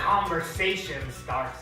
conversation starts.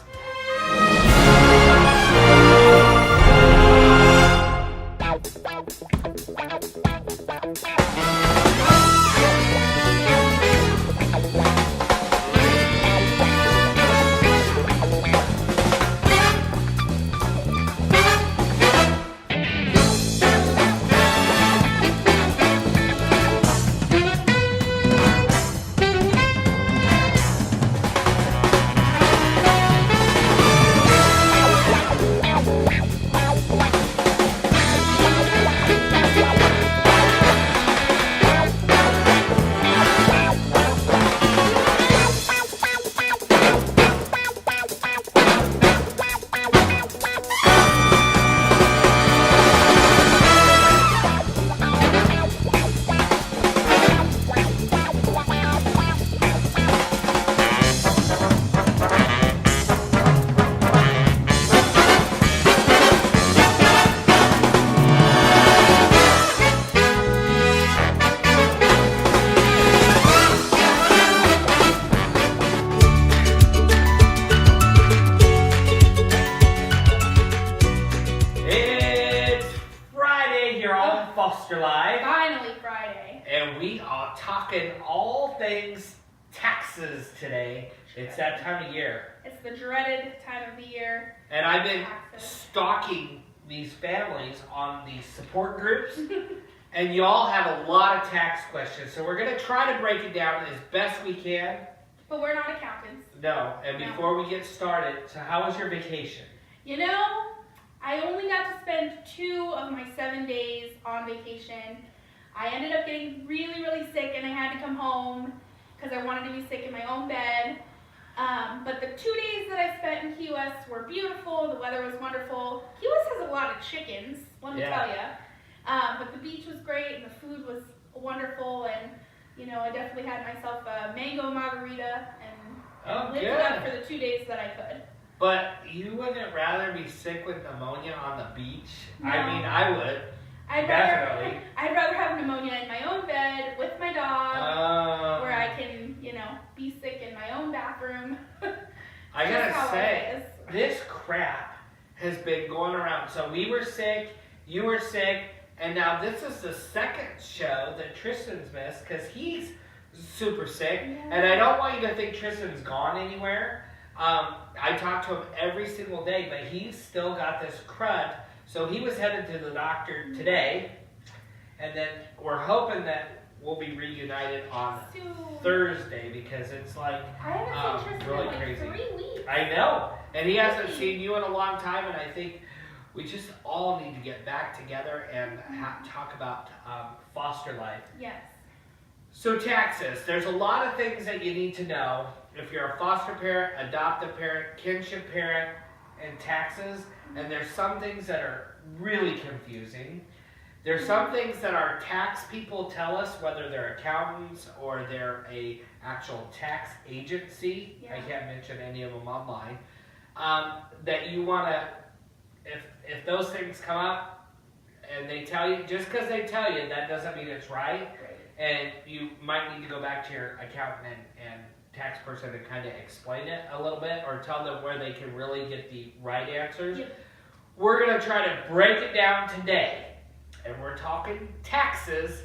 It's Friday here on Foster Live, Finally Friday. and we are talking all things taxes today. It's that time of year, It's the dreaded time of the year. and I've been Taxes. stalking these families on these support groups, and y'all have a lot of tax questions, so we're going to try to break it down as best we can. But we're not accountants. No, and No. before we get started, so how was your vacation? You know, I only got to spend 2 of my 7 days on vacation. I ended up getting really, really sick and I had to come home because I wanted to be sick in my own bed. But the 2 days that I spent in Key West were beautiful. The weather was wonderful. Key West has a lot of chickens, let me Yeah. tell you. But the beach was great and the food was wonderful. And, you know, I definitely had myself a mango margarita and Oh, lived it up good. for the 2 days that I could. But you wouldn't rather be sick with pneumonia on the beach? No. I mean, I would. I'd Definitely. rather have pneumonia in my own bed with my dog, where Um, I can, you know, be sick in my own bathroom. I That's how gotta say, it is. this crap has been going around. So we were sick, you were sick, and now this is the second show that Tristan's missed because he's super sick. Yeah. And I don't want you to think Tristan's gone anywhere. I talk to him every single day, but he's still got this crud. So he was headed to the doctor today, and then we're hoping that we'll be reunited on Soon. Thursday because it's like, I haven't seen Tristan really in like crazy. 3 weeks. I know, and he hasn't Really? seen you in a long time, and I think we just all need to get back together and talk about foster life. Yes. So taxes, there's a lot of things that you need to know if you're a foster parent, adoptive parent, kinship parent, and taxes. And there's some things that are really confusing. There's some things that our tax people tell us, whether they're accountants or they're a actual tax agency. Yeah. I can't mention any of them online. That you want to, if those things come up and they tell you, just because they tell you, that doesn't mean it's right. Great. And you might need to go back to your accountant and tax person and kind of explain it a little bit or tell them where they can really get the right answers. Yep. We're going to try to break it down today. And we're talking taxes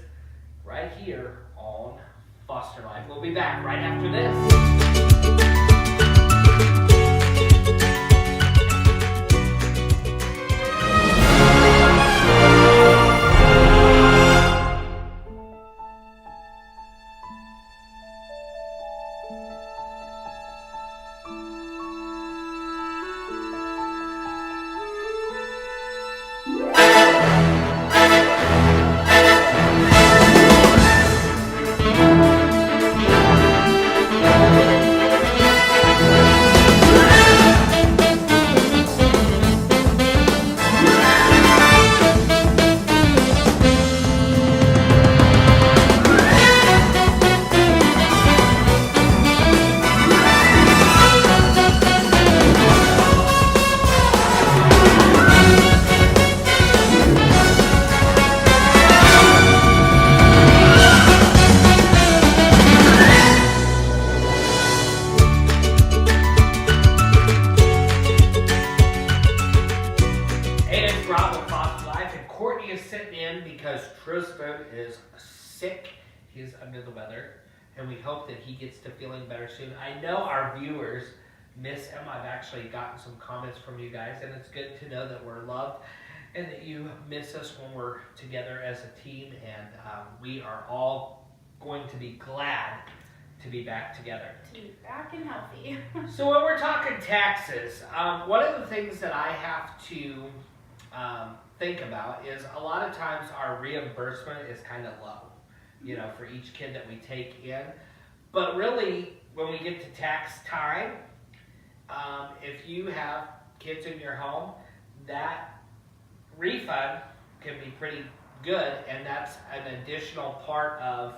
right here on Foster Life. We'll be back right after this. in because Tristan is sick. He's under the weather, and we hope that he gets to feeling better soon. I know our viewers miss him. I've actually gotten some comments from you guys, and it's good to know that we're loved and that you miss us when we're together as a team, and we are all going to be glad to be back together. To be back and healthy. So when we're talking taxes, one of the things that I have to think about is a lot of times our reimbursement is kind of low, you know, for each kid that we take in. But really, when we get to tax time, if you have kids in your home, that refund can be pretty good, and that's an additional part of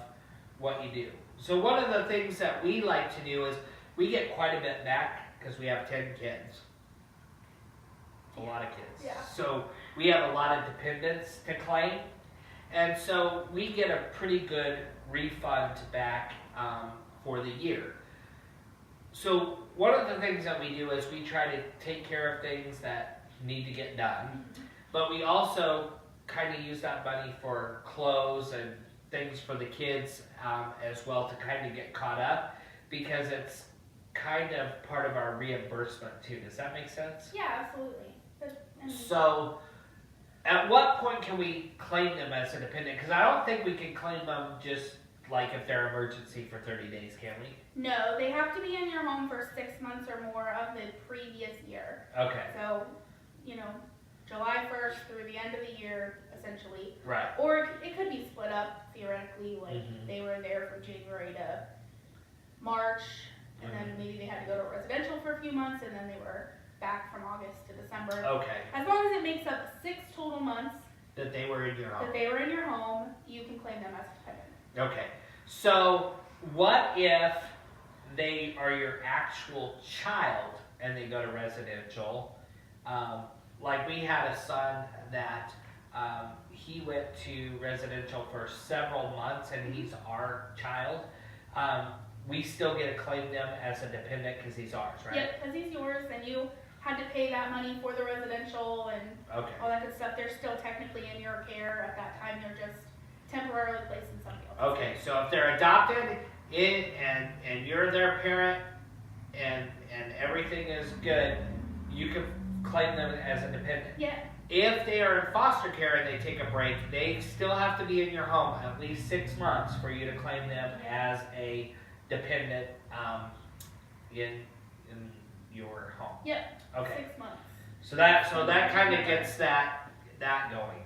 what you do. So one of the things that we like to do is we get quite a bit back because we have 10 kids. A lot of kids. Yeah. So we have a lot of dependents to claim. And so we get a pretty good refund back for the year. So one of the things that we do is we try to take care of things that need to get done. But we also kind of use that money for clothes and things for the kids as well to kind of get caught up, because it's kind of part of our reimbursement too. Does that make sense? Yeah, absolutely. So at what point can we claim them as a dependent? Because I don't think we can claim them just like if they're emergency for 30 days, can we? No, they have to be in your home for 6 months or more of the previous year. Okay. So, you know, July 1st through the end of the year, essentially. Right. Or it could be split up, theoretically, like they were there from January to March, and then maybe they had to go to residential for a few months, and then they were back from August to December. Okay. As long as it makes up 6 total months That they were in your home. that they were in your home, you can claim them as dependent. Okay. So what if they are your actual child and they go to residential? Like we had a son that he went to residential for several months, and he's our child. We still get to claim them as a dependent because he's ours, right? Yep, because he's yours, and you had to pay that money for the residential and Okay. all that good stuff. They're still technically in your care at that time. They're just temporarily placed in somebody else's. Okay, so if they're adopted and you're their parent and everything is good, you can claim them as a dependent. Yeah. If they are in foster care and they take a break, they still have to be in your home at least 6 months for you to claim them as a dependent in your home. Yep. Okay. 6 months. So that kind of gets that going.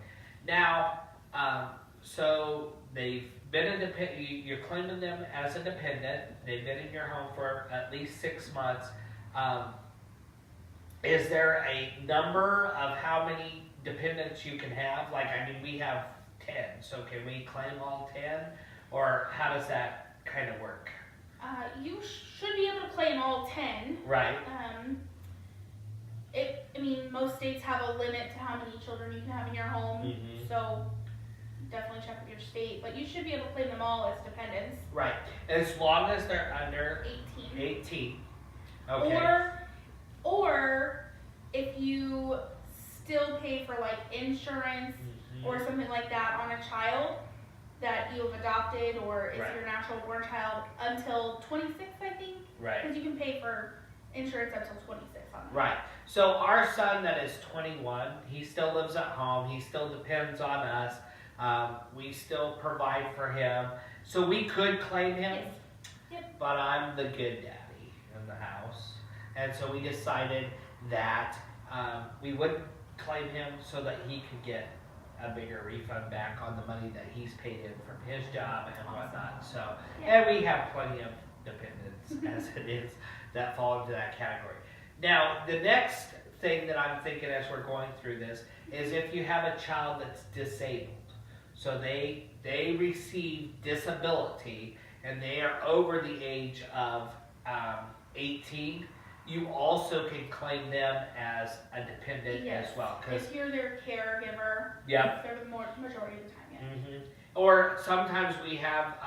Now, so they've been a dependent. You're claiming them as a dependent. They've been in your home for at least 6 months. Is there a number of how many dependents you can have? Like, I mean, we have 10. So can we claim all 10, or how does that kind of work? You should be able to claim all 10. Right. I mean, most states have a limit to how many children you can have in your home. Mhm. So definitely check with your state. But you should be able to claim them all as dependents. Right. As long as they're under 18. 18. Okay. Or if you still pay for like insurance Mhm. or something like that on a child that you have adopted, or is Right. your natural born child, until 26, I think. Right. Because you can pay for insurance up till 26 on that. Right. So our son that is 21, he still lives at home. He still depends on us. We still provide for him. So we could claim him, Yes. Yep. but I'm the good daddy in the house. And so we decided that we would claim him so that he could get a bigger refund back on the money that he's paid in from his job and whatnot. So, and we have plenty of dependents as it is that fall into that category. Now, the next thing that I'm thinking as we're going through this is if you have a child that's disabled. So they receive disability and they are over the age of 18, you also can claim them as a dependent as well. If you're their caregiver, Yep. they're the majority of the time, yeah. Mm-hmm. Or sometimes we have,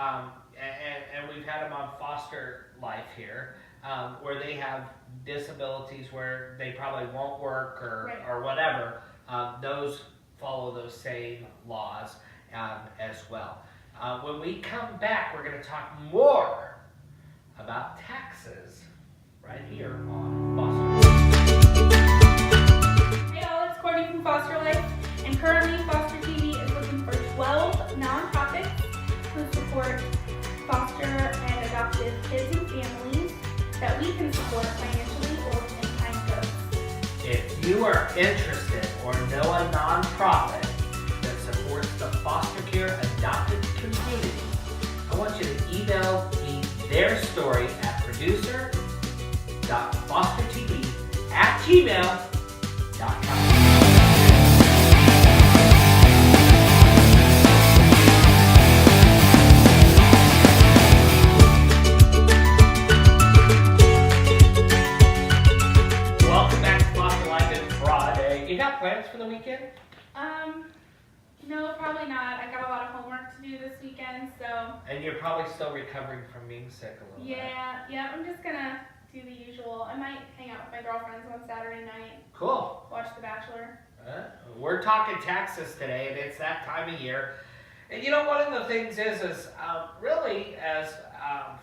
and we've had them on foster life here, where they have disabilities where they probably won't work or whatever. Those follow those same laws as well. When we come back, we're going to talk more about taxes right here on Foster. Hey all, it's Courtney from Foster Life, and currently Foster TV is looking for 12 nonprofits who support foster and adoptive kids and families that we can support financially or in kind gifts. If you are interested or know a nonprofit that supports the foster care adopted community, I want you to email me their story at producer.fostertv@gmail.com. Welcome back to Foster Life. It's Friday. You got plans for the weekend? No, probably not. I got a lot of homework to do this weekend, so. And you're probably still recovering from being sick a little bit. Yeah, I'm just gonna do the usual. I might hang out with my girlfriends on Saturday night, Cool. watch The Bachelor. We're talking taxes today, and it's that time of year. And you know, one of the things is really as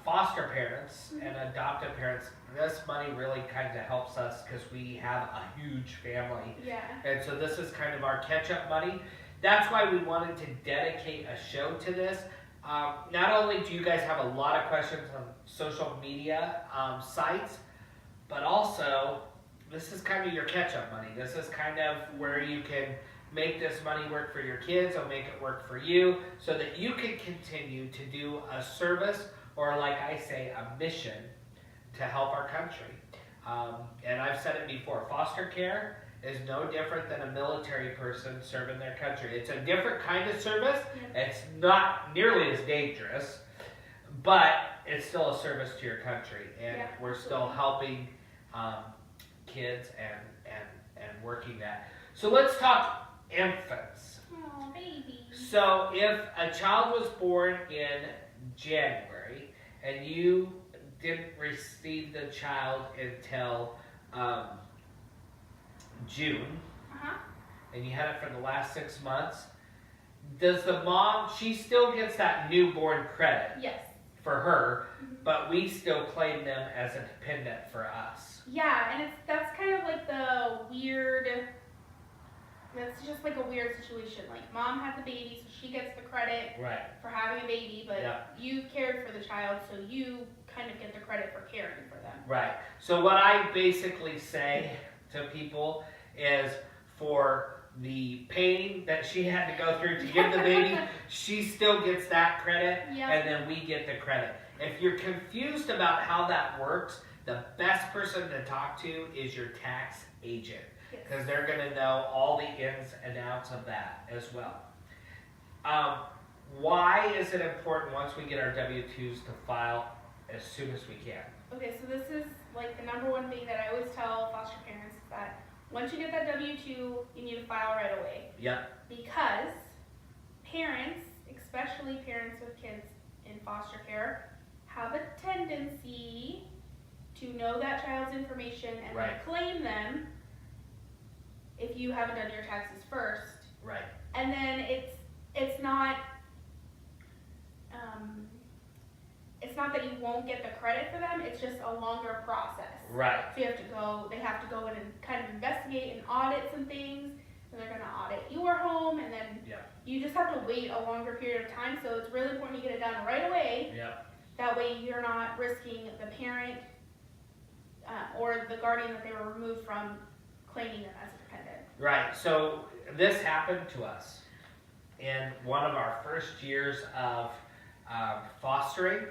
foster parents and adoptive parents, this money really kind of helps us because we have a huge family. Yeah. And so this is kind of our catch-up money. That's why we wanted to dedicate a show to this. Not only do you guys have a lot of questions on social media sites, but also this is kind of your catch-up money. This is kind of where you can make this money work for your kids or make it work for you so that you can continue to do a service or, like I say, a mission to help our country. And I've said it before, foster care is no different than a military person serving their country. It's a different kind of service. Yeah. It's not nearly as dangerous, but it's still a service to your country. And Yeah, we're still helping kids and working that. So let's talk infants. Oh, baby. So if a child was born in January and you didn't receive the child until June, Uh-huh. and you had it for the last 6 months, does the mom, she still gets that newborn credit Yes. for her, but we still claim them as a dependent for us? Yeah, and that's kind of like the weird, that's just like a weird situation. Like, mom had the baby, so she gets the credit Right. for having a baby, but Yeah. you cared for the child, so you kind of get the credit for caring for them. Right. So what I basically say to people is for the pain that she had to go through to give the baby, she still gets that credit, Yeah. and then we get the credit. If you're confused about how that works, the best person to talk to is your tax agent, Yes. because they're going to know all the ins and outs of that as well. Why is it important once we get our W-2s to file as soon as we can? Okay, so this is like the number one thing that I always tell foster parents is that once you get that W-2, you need to file right away. Yep. Because parents, especially parents with kids in foster care, have a tendency to know that child's information and then Right. claim them if you haven't done your taxes first. Right. And then it's not that you won't get the credit for them, it's just a longer process. Right. So they have to go in and kind of investigate and audit some things, and they're gonna audit your home, and then Yep. you just have to wait a longer period of time, so it's really important to get it done right away. Yep. That way you're not risking the parent or the guardian that they were removed from claiming them as a dependent. Right. So this happened to us in one of our first years of fostering.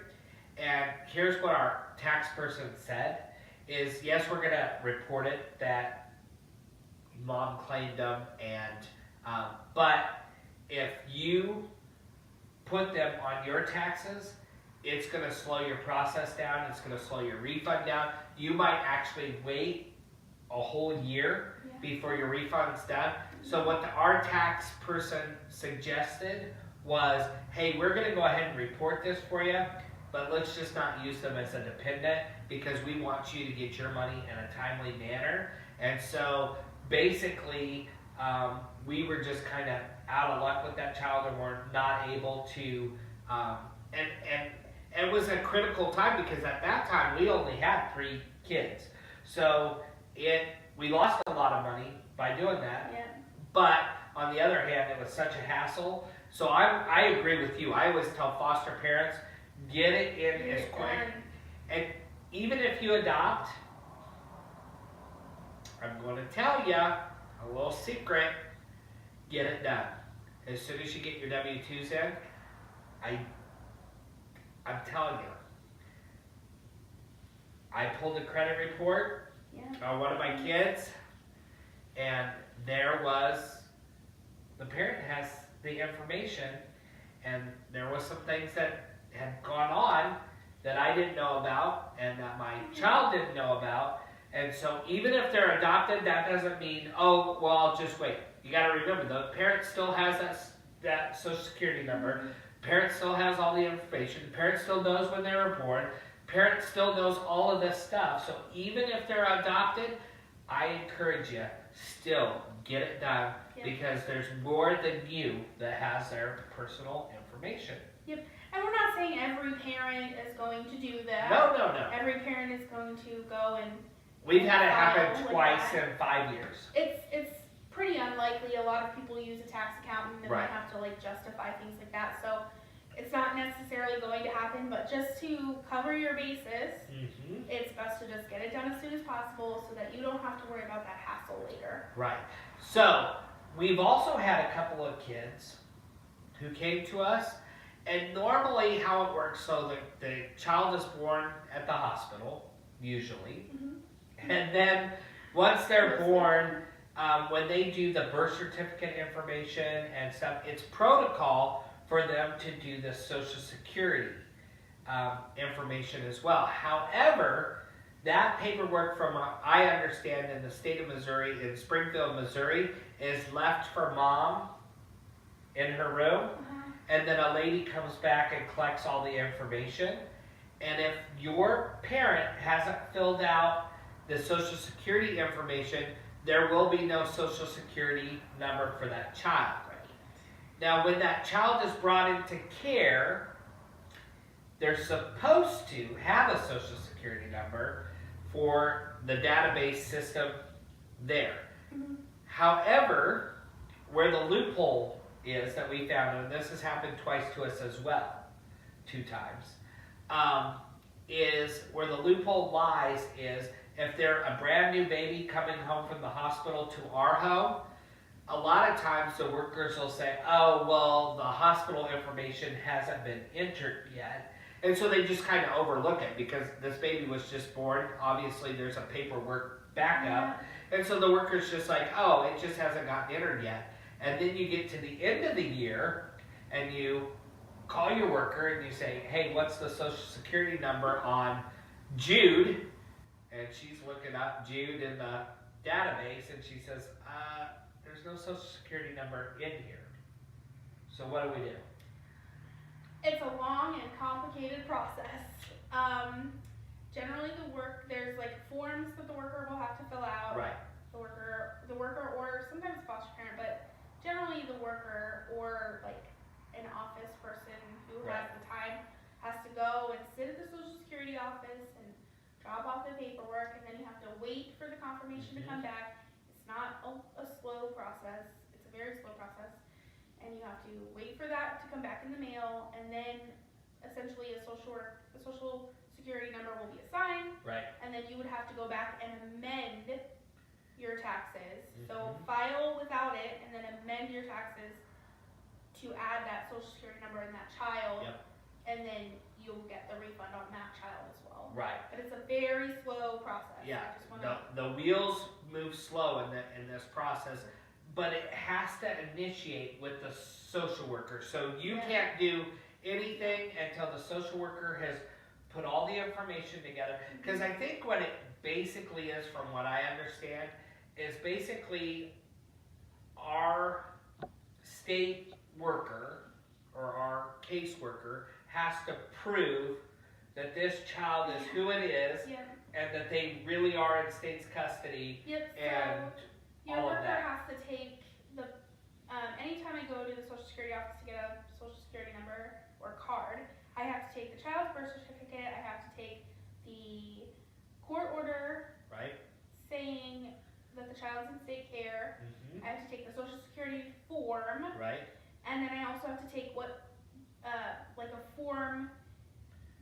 And here's what our tax person said is, yes, we're going to report it that mom claimed them, and but if you put them on your taxes, it's going to slow your process down. It's going to slow your refund down. You might actually wait a whole year Yeah. before your refund's done. So what our tax person suggested was, hey, we're going to go ahead and report this for you, but let's just not use them as a dependent because we want you to get your money in a timely manner. And so basically, we were just kind of out of luck with that child and were not able to, and it was a critical time because at that time we only had 3 kids. So we lost a lot of money by doing that. Yeah. But on the other hand, it was such a hassle. So I agree with you. I always tell foster parents, get it in as quick. And even if you adopt, I'm going to tell you a little secret, get it done. As soon as you get your W-2s in, I'm telling you, I pulled a credit report on one of my kids, and there was, the parent has the information, and there was some things that had gone on that I didn't know about, and that my child didn't know about. And so even if they're adopted, that doesn't mean, oh, well, I'll just wait. You got to remember, the parent still has that Social Security number. Parent still has all the information. The parent still knows when they were born. Parent still knows all of this stuff. So even if they're adopted, I encourage you, still get it done, because there's more than you that has their personal information. Yep. And we're not saying every parent is going to do that. No. Every parent is going to go and We've had it happen like twice that. in 5 years. It's pretty unlikely. A lot of people use a tax accountant and Right. they have to like justify things like that. So it's not necessarily going to happen, but just to cover your bases, it's best to just get it done as soon as possible so that you don't have to worry about that hassle later. Right. So we've also had a couple of kids who came to us, and normally how it works, so the child is born at the hospital, usually, and then once they're born, when they do the birth certificate information and stuff, it's protocol for them to do the Social Security information as well. However, that paperwork, from I understand, in the state of Missouri, in Springfield, Missouri, is left for mom in her room, and then a lady comes back and collects all the information. And if your parent hasn't filled out the Social Security information, there will be no Social Security number for that child. Now, when that child is brought into care, they're supposed to have a Social Security number for the database system there. However, where the loophole is that we found, and this has happened twice to us as well, 2 times, is where the loophole lies is if they're a brand new baby coming home from the hospital to our home, a lot of times the workers will say, oh, well, the hospital information hasn't been entered yet. And so they just kind of overlook it because this baby was just born. Obviously, there's a paperwork backup. And so the worker's just like, oh, it just hasn't gotten entered yet. And then you get to the end of the year and you call your worker and you say, hey, what's the Social Security number on Jude? And she's looking up Jude in the database and she says, there's no Social Security number in here. So what do we do? It's a long and complicated process. Generally there's like forms that the worker will have to fill out. Right. The worker or sometimes foster parent, but generally the worker or like an office person who has the time has to go and sit at the Social Security office and drop off the paperwork, and then you have to wait for the confirmation to come back. It's not a slow process. It's a very slow process. And you have to wait for that to come back in the mail, and then essentially a social security number will be assigned. Right. And then you would have to go back and amend your taxes. So file without it, and then amend your taxes to add that social security number in that child. Yep. And then you'll get the refund on that child as well. Right. But it's a very slow process. Yeah. I just wanna... The wheels move slow in this process, but it has to initiate with the social worker. So you can't do anything until the social worker has put all the information together. Because I think what it basically is, from what I understand, is basically our state worker or our caseworker has to prove that this child is who it is, and that they really are in state's custody. Yep. And your all of worker that. has to take the Anytime I go to the Social Security office to get a Social Security number or card, I have to take the child's birth certificate, I have to take the court order Right. saying that the child's in state care, Mm-hmm. I have to take the Social Security form, Right. and then I also have to take like a form,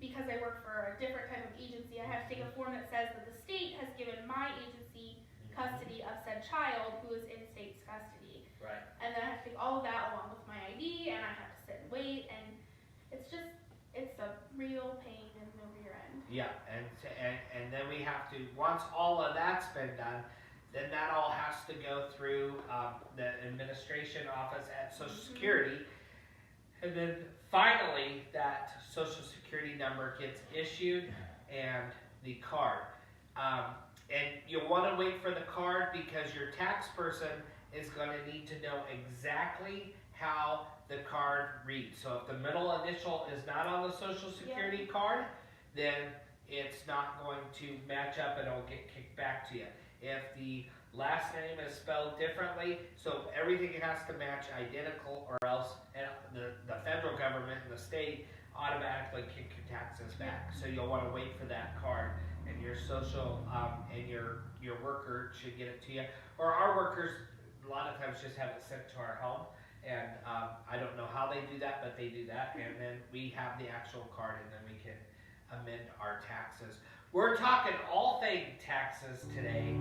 because I work for a different type of agency, I have to take a form that says that the state has given my agency custody of said child who is in state's custody. Right. And then I have to take all of that along with my ID, and I have to sit and wait, and it's a real pain in the rear end. Yeah, and then we have to, once all of that's been done, then that all has to go through the administration office at Social Security, and then finally that Social Security number gets issued and the card. And you'll want to wait for the card because your tax person is going to need to know exactly how the card reads. So if the middle initial is not on the Social Security card, then it's not going to match up and it'll get kicked back to you. If the last name is spelled differently, so everything has to match identical, or else the federal government and the state automatically kick your taxes back. So you'll want to wait for that card, and your social and your worker should get it to you. Or our workers, a lot of times, just have it sent to our home. And I don't know how they do that, but they do that. And then we have the actual card, and then we can amend our taxes. We're talking all things taxes today.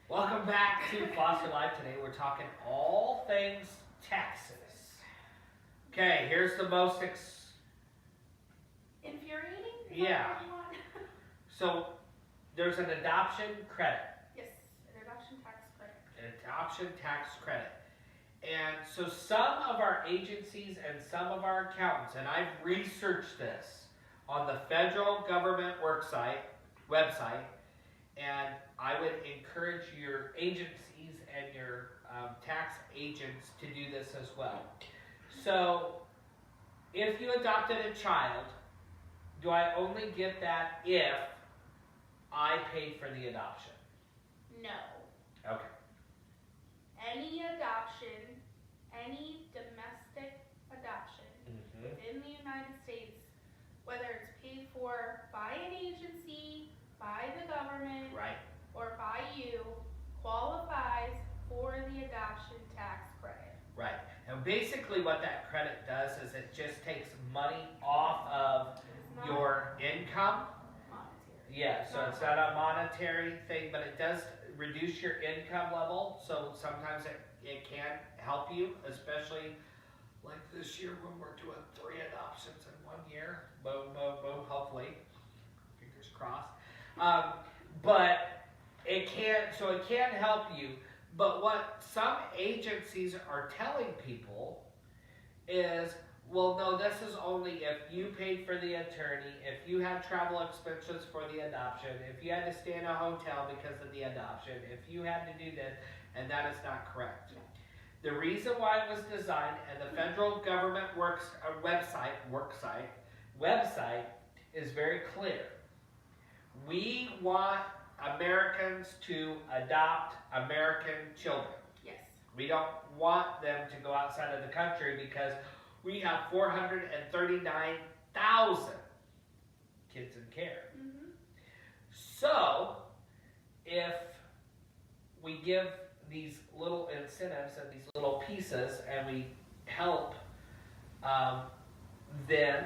Welcome back to Foster Live. Today we're talking all things taxes. Okay, here's the most Infuriating? Yeah. So there's an adoption credit. Yes, an adoption tax credit. An adoption tax credit. And so some of our agencies and some of our accountants, and I've researched this on the federal government website, and I would encourage your agencies and your tax agents to do this as well. So if you adopted a child, do I only get that if I paid for the adoption? No. Okay. Any adoption, any domestic adoption Mm-hmm. within the United States, whether it's paid for by an agency, by the government, Right. or by you, qualifies for the adoption tax credit. Right. And basically what that credit does is it just takes money off of It's not your income. monetary. Yeah, so it's not a monetary thing, but it does reduce your income level. So sometimes it can help you, especially like this year when we're doing 3 adoptions in 1 year. Boom, boom, boom, hopefully. Fingers crossed. But it can help you. But what some agencies are telling people is, well, no, this is only if you paid for the attorney, if you had travel expenses for the adoption, if you had to stay in a hotel because of the adoption, if you had to do this, and that is not correct. The reason why it was designed, and the federal government website is very clear. We want Americans to adopt American children. Yes. We don't want them to go outside of the country because we have 439,000 kids in care. So, if we give these little incentives and these little pieces and we help, then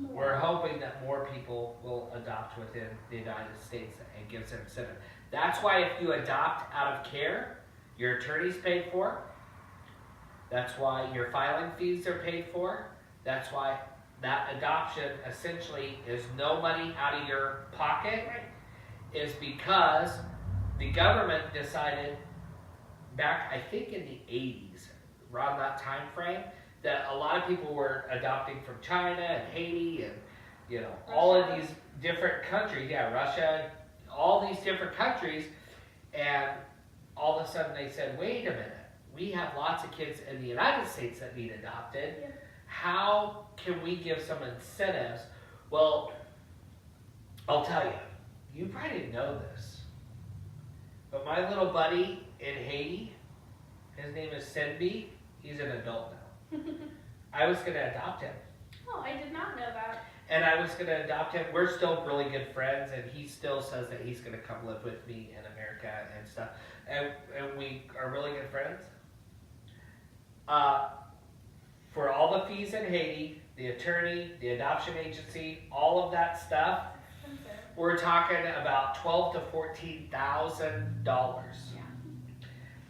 we're hoping that more people will adopt within the United States and gives them incentive. That's why if you adopt out of care, your attorney's paid for. That's why your filing fees are paid for. That's why that adoption essentially is no money out of your pocket, Right. is because the government decided back, I think in the 80s, around that time frame, that a lot of people were adopting from China and Haiti and, you know, all of these different countries, Russia, all these different countries, and all of a sudden they said, wait a minute, we have lots of kids in the United States that need adopted. Yeah. How can we give some incentives? Well, I'll tell you, you probably didn't know this, but my little buddy in Haiti, his name is Senbi, he's an adult now. I was going to adopt him. Oh, I did not know that. And I was going to adopt him. We're still really good friends, and he still says that he's going to come live with me in America and stuff. And we are really good friends. For all the fees in Haiti, the attorney, the adoption agency, all of that stuff, Expensive. we're talking about $12,000 to $14,000.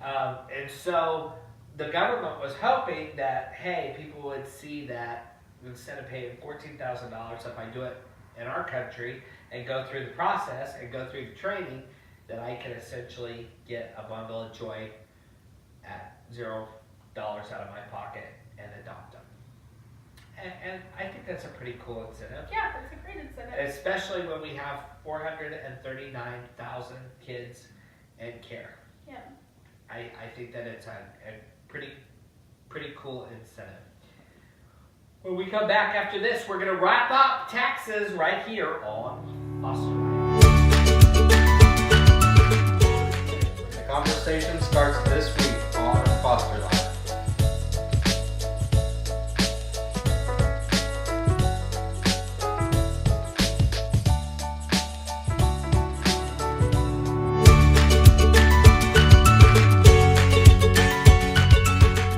Yeah. And so the government was hoping that, hey, people would see that instead of paying $14,000 if I do it in our country and go through the process and go through the training, that I can essentially get a bundle of joy at $0 out of my pocket and adopt them. And I think that's a pretty cool incentive. Yeah, that's a great incentive. Especially when we have 439,000 kids in care. Yeah. I think that it's a pretty cool incentive. When we come back after this, we're going to wrap up taxes right here on Foster Life. The conversation starts this week on Foster Life.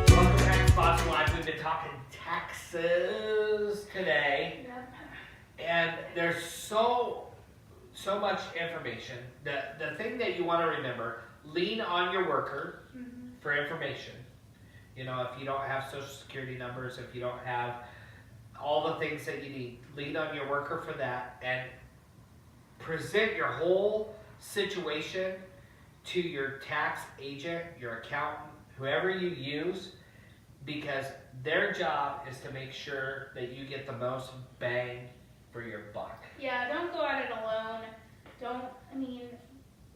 Welcome back to Foster Life. We've been talking taxes today. Yeah. And there's so much information. The thing that you want to remember, lean on your worker for information. You know, if you don't have social security numbers, if you don't have all the things that you need, lean on your worker for that and present your whole situation to your tax agent, your accountant, whoever you use, because their job is to make sure that you get the most bang for your buck. Yeah, don't go at it alone.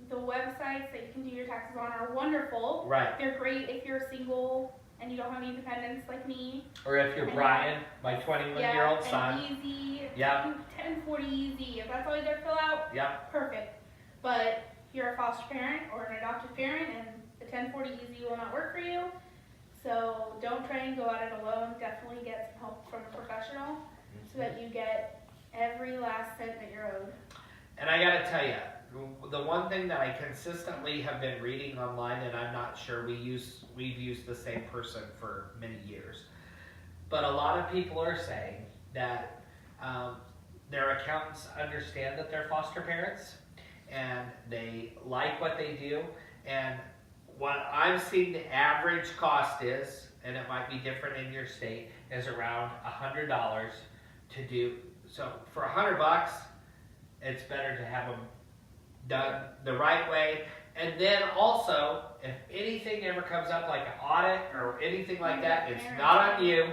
The websites that you can do your taxes on are wonderful. Right. They're great if you're single and you don't have any dependents like me. Or if you're Brian, my 21-year-old son. And easy. Yeah. 1040 easy. If that's all you gotta fill out, Yep. perfect. But if you're a foster parent or an adoptive parent and the 1040 easy will not work for you, so don't try and go at it alone. Definitely get some help from a professional so that you get every last cent that you're owed. And I gotta tell you, the one thing that I consistently have been reading online, and I'm not sure we've used the same person for many years, but a lot of people are saying that their accountants understand that they're foster parents and they like what they do. And what I'm seeing the average cost is, and it might be different in your state, is around $100 to do. So for $100, it's better to have them done the right way. And then also, if anything ever comes up like an audit or anything like that, it's not on you,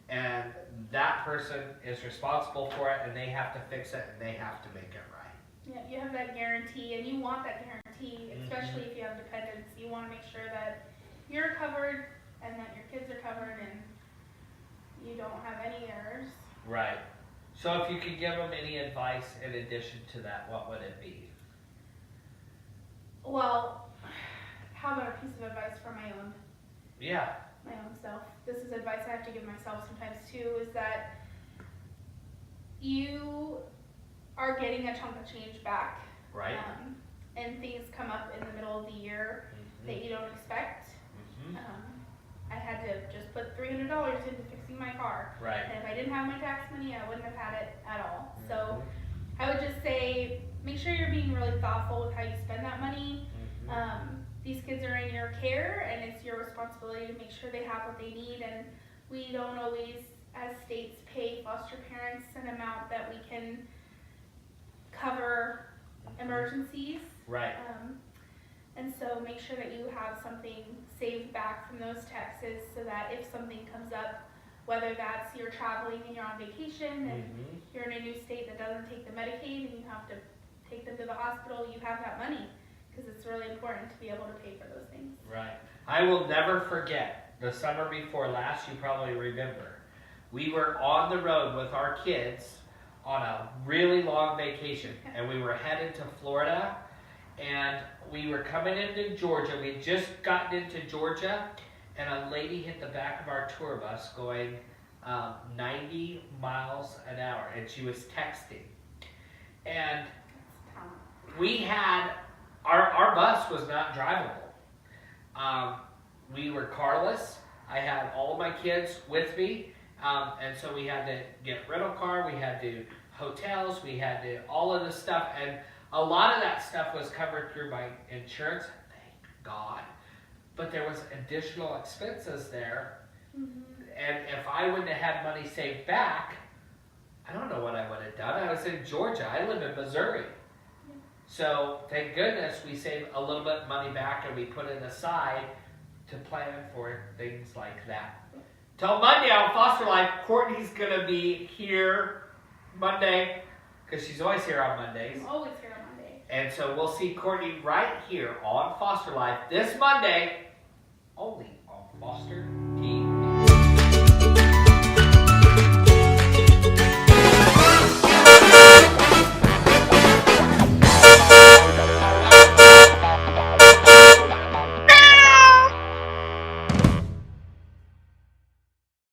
and that person is responsible for it, and they have to fix it, and they have to make it right. Yeah, you have that guarantee, and you want that guarantee, especially if you have dependents. You want to make sure that you're covered and that your kids are covered and you don't have any errors. Right. So if you could give them any advice in addition to that, what would it be? Well, how about a piece of advice for my own self? This is advice I have to give myself sometimes too, is that you are getting a chunk of change back. Right. And things come up in the middle of the year that you don't expect. I had to just put $300 into fixing my car. Right. And if I didn't have my tax money, I wouldn't have had it at all. So I would just say, make sure you're being really thoughtful with how you spend that money. These kids are in your care, and it's your responsibility to make sure they have what they need. And we don't always, as states, pay foster parents an amount that we can cover emergencies. Right. And so make sure that you have something saved back from those taxes so that if something comes up, whether that's you're traveling and you're on vacation and you're in a new state that doesn't take the Medicaid and you have to take them to the hospital, you have that money, because it's really important to be able to pay for those things. Right. I will never forget the summer before last, you probably remember. We were on the road with our kids on a really long vacation, and we were headed to Florida, and we were coming into Georgia. We had just gotten into Georgia, and a lady hit the back of our tour bus going 90 miles an hour, and she was texting. And we had, our bus was not drivable. We were carless. I had all of my kids with me, and so we had to get a rental car, we had to hotels, we had to all of this stuff, and a lot of that stuff was covered through my insurance, thank God. But there was additional expenses there, and if I wouldn't have had money saved back, I don't know what I would have done. I was in Georgia. I live in Missouri. So thank goodness we saved a little bit of money back and we put it aside to plan for things like that. Till Monday on Foster Life, Courtney's going to be here Monday, because she's always here on Mondays. I'm always here on Monday. And so we'll see Courtney right here on Foster Life this Monday, only on Foster